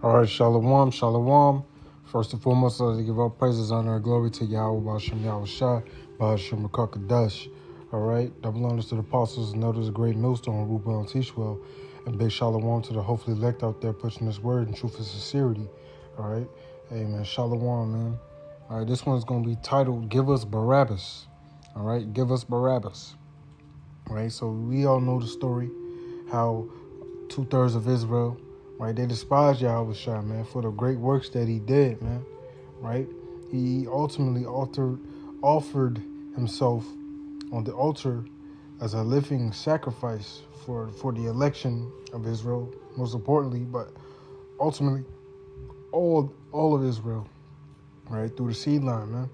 All right, shalom, shalom. First and foremost, I'd like to give all praises, honor, and glory to Yahweh, Ba'ashem Yahweh Shai, Ba'ashem Rakakadash. All right, double honors to the apostles and elders, a great millstone, Rubel and Tishwell, and big shalom to the hopefully elect out there pushing this word in truth and sincerity. All right, amen. Shalom, man. All right, this one's going to be titled, Give Us Barabbas. All right, Give Us Barabbas. All right, so we all know the story, how 2/3 of Israel, right, they despised Yahweh Shai, man, for the great works that he did, man, right? He ultimately offered himself on the altar as a living sacrifice for the election of Israel, most importantly, but ultimately all of Israel, right, through the seed line, man,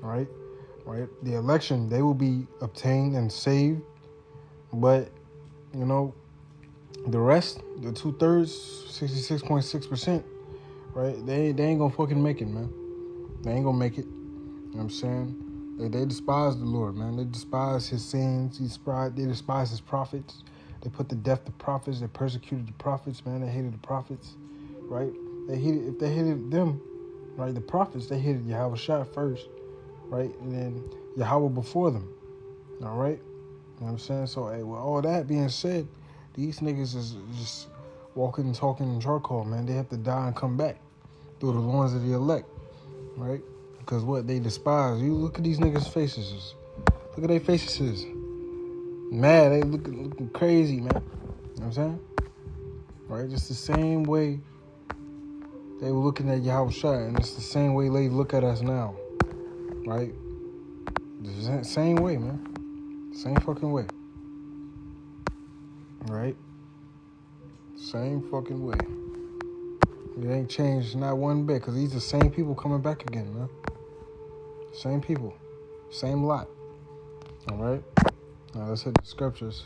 right? The election, they will be obtained and saved, but, you know, the rest, the 2/3, 66.6%, right? They ain't gonna fucking make it, man. They ain't gonna make it. You know what I'm saying? They despise the Lord, man. They despise his sayings. They despise his prophets. They put to death the prophets. They persecuted the prophets, man. They hated the prophets, right? If they hated them, right, the prophets, they hated Yahweh Shai first, right? And then Yahweh before them, all right? You know what I'm saying? So, hey, with all that being said, these niggas is just walking and talking in charcoal, man. They have to die and come back through the loins of the elect, right? Because what they despise. You look at these niggas' faces. Look at their faces. Mad. They looking crazy, man. You know what I'm saying? Right? Just the same way they were looking at Yahweh Shai, and it's the same way they look at us now, right? The same way, man. Same fucking way. Right? Same fucking way. It ain't changed not one bit, because these are the same people coming back again, man. Same people. Same lot. All right? Now let's hit the scriptures.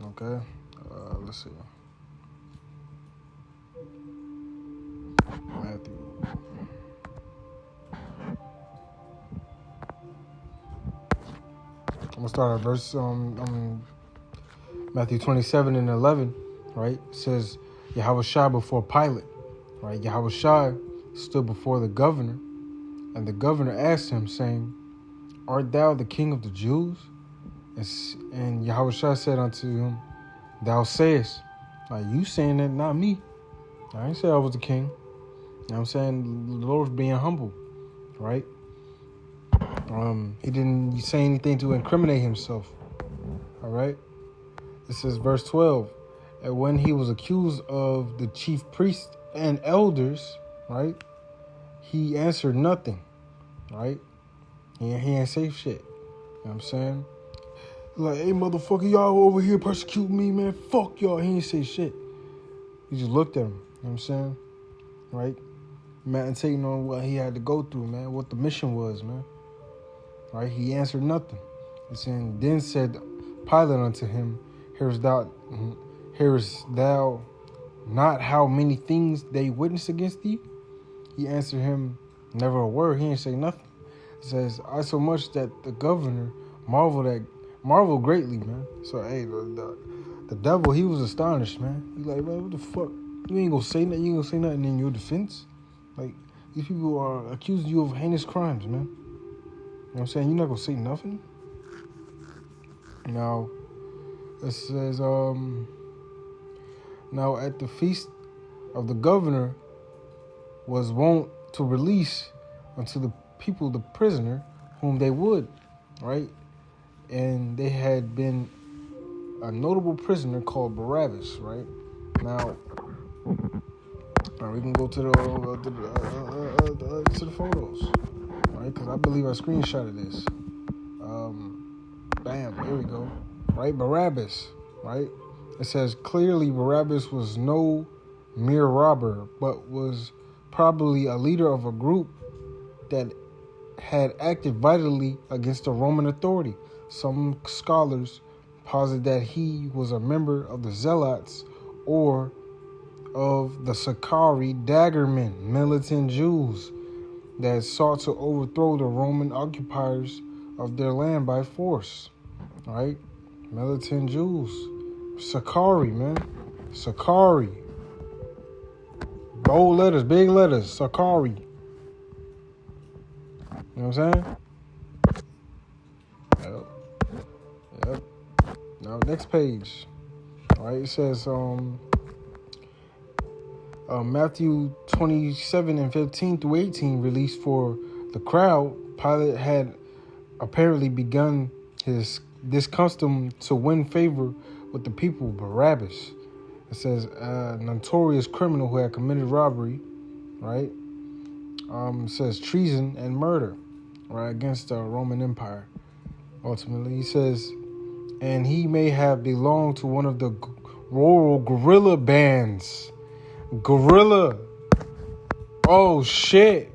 Okay? Let's see. Matthew. I'm going to start at verse Matthew 27:11, right? It says, Yahweh Shai before Pilate, right? Yahweh Shai stood before the governor, and the governor asked him, saying, Art thou the king of the Jews? And Yahweh Shai said unto him, Thou sayest. Like, you saying that, not me. I ain't say I was the king. You know what I'm saying? The Lord's being humble, right? He didn't say anything to incriminate himself, all right? This is verse 12. And when he was accused of the chief priests and elders, right, he answered nothing, right? He ain't say shit. You know what I'm saying? Like, hey, motherfucker, y'all over here persecuting me, man. Fuck y'all. He ain't say shit. He just looked at him. You know what I'm saying? Right? Meditating on what he had to go through, man. What the mission was, man. Right? He answered nothing. He's saying, then said Pilate unto him, Hearest thou not how many things they witness against thee? He answered him, never a word. He ain't say nothing. It says, I so much that the governor marveled greatly, man. So, hey, the devil, he was astonished, man. He like, man, what the fuck? You ain't gonna say nothing. You ain't gonna say nothing in your defense. Like, these people are accusing you of heinous crimes, man. You know what I'm saying? You're not gonna say nothing. Now, it says, now at the feast of the governor was wont to release unto the people the prisoner whom they would, right? And they had been a notable prisoner called Barabbas, right? Now we can go to the photos, right? Because I believe I screenshotted this. Bam, here we go. Right, Barabbas, right? It says clearly Barabbas was no mere robber, but was probably a leader of a group that had acted vitally against the Roman authority. Some scholars posit that he was a member of the Zealots or of the Sicarii daggermen, militant Jews that sought to overthrow the Roman occupiers of their land by force. Right? Militant Jews. Sicarii, man. Sicarii. Bold letters, big letters, Sakari. You know what I'm saying? Yep. Now, next page. All right, it says Matthew 27:15-18 released for the crowd. Pilate had apparently begun this custom to win favor with the people, Barabbas. It says a notorious criminal who had committed robbery, right? It says treason and murder, right, against the Roman Empire. Ultimately, he says, and he may have belonged to one of the rural guerrilla bands. Guerrilla. Oh, shit.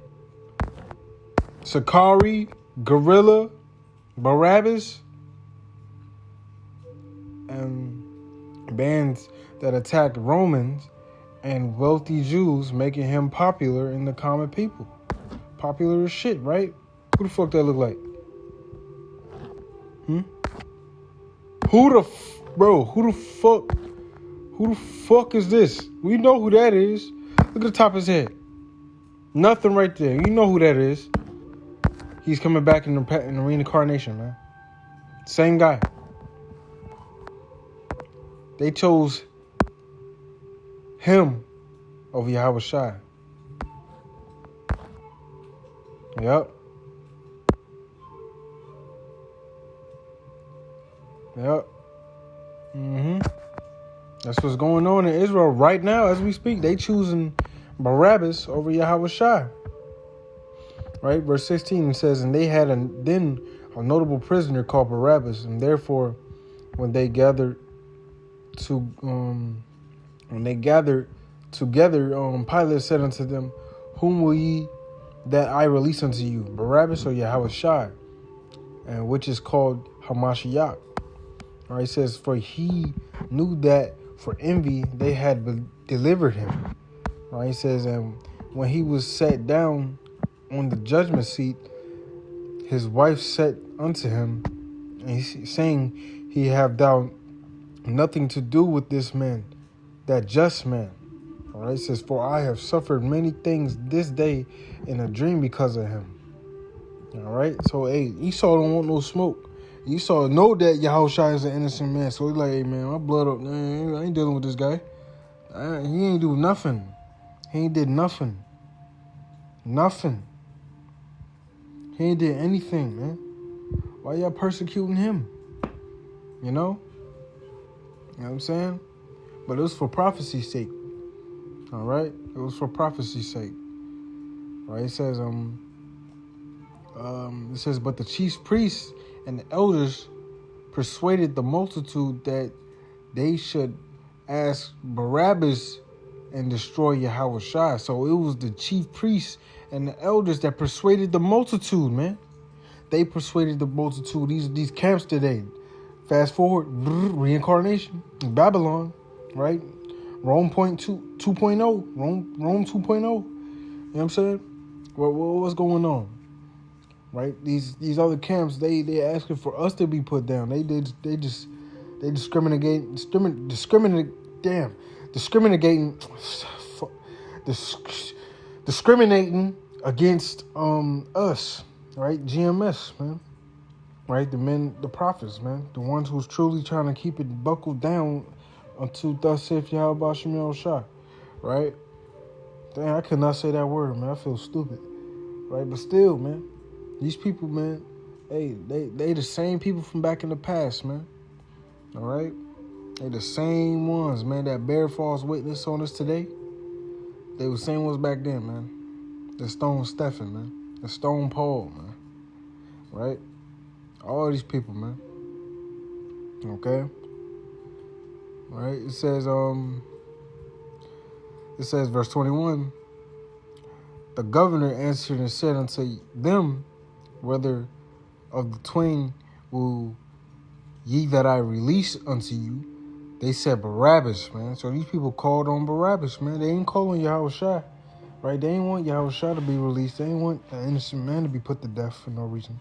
Sakari, guerrilla, Barabbas, and bands that attacked Romans and wealthy Jews, making him popular in the common people. Popular as shit, right? Who the fuck that look like? Who the fuck is this? We know who that is. Look at the top of his head. Nothing right there. You know who that is. He's coming back in the reincarnation, man. Same guy. They chose him over Yahweh Shai. Yep. That's what's going on in Israel right now as we speak. They choosing Barabbas over Yahweh Shai. Right? Verse 16 says, and they had then a notable prisoner called Barabbas, and therefore when they gathered together, Pilate said unto them, whom will ye that I release unto you, Barabbas or Yahweh Shai? And which is called Hamashiach. All right, it says, for he knew that for envy they had delivered him. All right, it says, and when he was sat down on the judgment seat, his wife said unto him, and saying, he have thou nothing to do with this man, that just man. All right, it says, for I have suffered many things this day in a dream because of him. All right, so hey, Esau don't want no smoke. Esau know that Yahushua is an innocent man, so he's like, hey man, my blood up, man. I ain't dealing with this guy. He ain't do nothing. He ain't did nothing. Nothing. He ain't did anything, man. Why y'all persecuting him? You know? You know what I'm saying? But it was for prophecy's sake. All right? It was for prophecy's sake. Right? It says, but the chief priests and the elders persuaded the multitude that they should ask Barabbas and destroy Yahweh Shai. So it was the chief priests and the elders that persuaded the multitude, man. They persuaded the multitude. These camps today. Fast forward, reincarnation, Babylon, right? Rome 2.0, Rome 2.0. You know what I'm saying? What's going on? Right? These other camps, they asking for us to be put down. They discriminating against us, right? GMS, man. Right? The prophets, man. The ones who's truly trying to keep it buckled down until thus saith Yahweh Bashem Yahushua. Right? Dang, I could not say that word, man. I feel stupid. Right? But still, man. These people, man, hey, they the same people from back in the past, man. All right? They the same ones, man, that bear false witness on us today. They were the same ones back then, man. The Stone Stephen, man. The Stone Paul, man. Right? All these people, man. Okay? Right? It says, verse 21, the governor answered and said unto them, whether of the twain will ye that I release unto you? They said Barabbas, man. So these people called on Barabbas, man. They ain't calling Yahweh Shai, right? They ain't want Yahweh Shai to be released. They ain't want an innocent man to be put to death for no reason,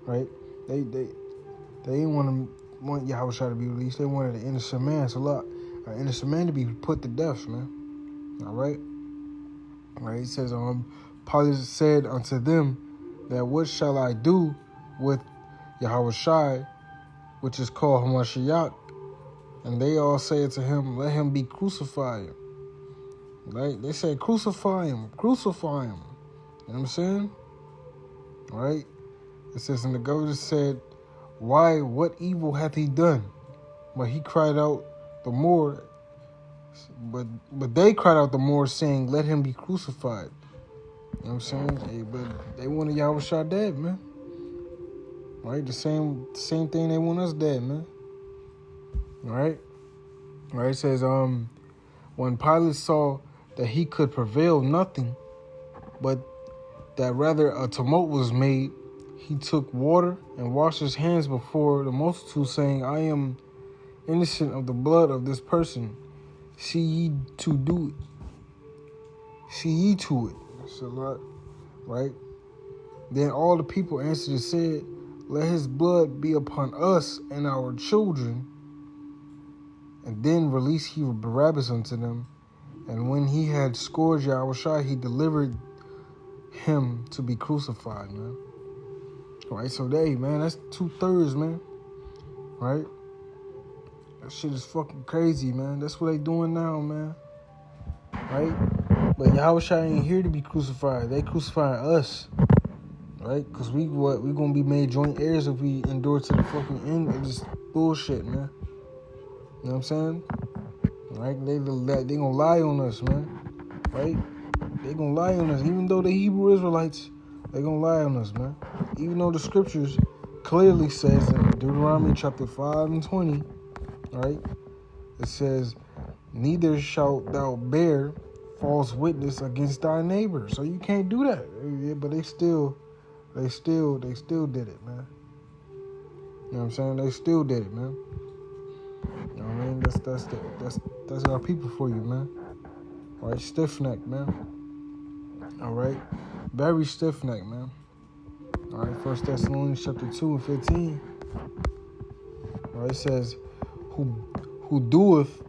right? They ain't want Yahweh Shai to be released. They wanted an innocent man. It's a lot. An innocent man to be put to death, man. All right? Right? He says, Pilate said unto them, that what shall I do with Yahushua, which is called Hamashiach? And they all say to him, let him be crucified. Right? They say, crucify him, crucify him. You know what I'm saying? Right? It says, and the governor said, why, what evil hath he done? But he cried out the more, but they cried out the more, saying, let him be crucified. You know what I'm saying? Hey, but they wanted Yahushua dead, man. Right? The same thing they want us dead, man. Right? Right? It says, when Pilate saw that he could prevail nothing, but that rather a tumult was made, he took water and washed his hands before the multitude, saying, I am innocent of the blood of this person. See ye to do it. See ye to it. That's a lot, right? Then all the people answered and said, let his blood be upon us and our children. And then released he Barabbas unto them. And when he had scourged Yahushua, he delivered him to be crucified, man. Right, so man, that's 2/3, man. Right? That shit is fucking crazy, man. That's what they doing now, man. Right? But Yahushua ain't here to be crucified. They crucifying us. Right? Because we gonna be made joint heirs if we endure to the fucking end of this bullshit, man. You know what I'm saying? Right? They gonna lie on us, man. Right? They gonna lie on us. Even though the Hebrew Israelites, they gonna lie on us, man. Even though the scriptures clearly says in Deuteronomy chapter 5 and 20, right? It says, neither shalt thou bear false witness against thy neighbor. So you can't do that. Yeah, but they still did it, man. You know what I'm saying? They still did it, man. You know what I mean? That's our people for you, man. All right, stiff-necked, man. All right, very stiff-necked, man. All right, 1 Thessalonians chapter 2 and 15. All right, it says, who doeth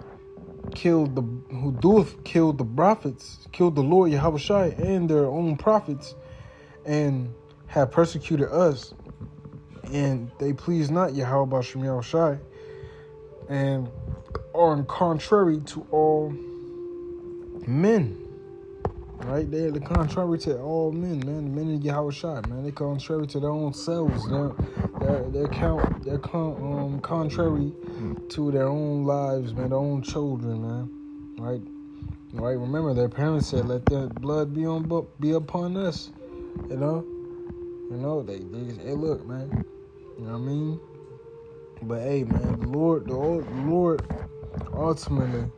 kill the prophets, killed the Lord Yahushua and their own prophets, and have persecuted us, and they please not Yahweh Yahushua, and are contrary to all men. Right? They're the contrary to all men, man. The men of Yahushua, man. They contrary to their own selves. They're contrary to their own lives, man. Their own children, man. Right? Right? Remember, their parents said, "Let their blood be upon us." You know. They hey, look, man. You know what I mean? But hey, man, the Lord, ultimately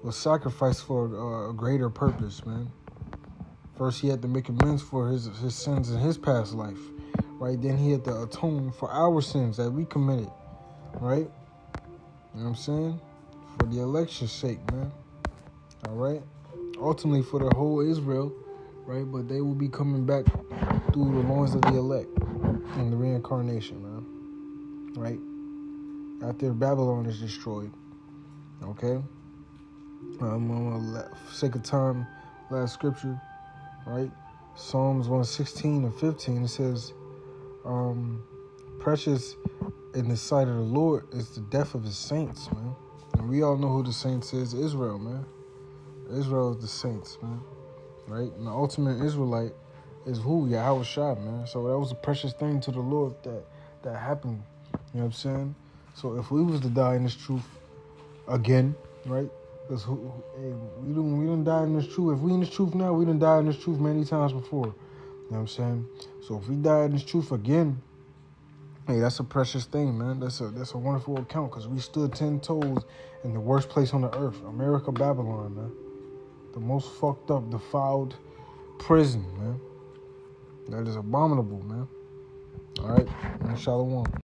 was sacrificed for a greater purpose, man. First, he had to make amends for his sins in his past life, right? Then he had to atone for our sins that we committed, right? You know what I'm saying? For the election's sake, man. All right? Ultimately, for the whole Israel, right? But they will be coming back through the loins of the elect in the reincarnation, man. Right? After Babylon is destroyed, okay? For sake of time, last scripture, right? Psalms 116 and 15, it says, precious in the sight of the Lord is the death of his saints, man. And we all know who the saints is, Israel, man. Israel is the saints, man. Right? And the ultimate Israelite is who? Yahushua, man. So that was a precious thing to the Lord that happened. You know what I'm saying? So if we was to die in this truth again, right? Because we didn't die in this truth. If we in this truth now, we done died in this truth many times before. You know what I'm saying? So if we die in this truth again, hey, that's a precious thing, man. That's a wonderful account, because we stood 10 toes in the worst place on the earth, America, Babylon, man. The most fucked up, defiled prison, man. That is abominable, man. All right, and shalom.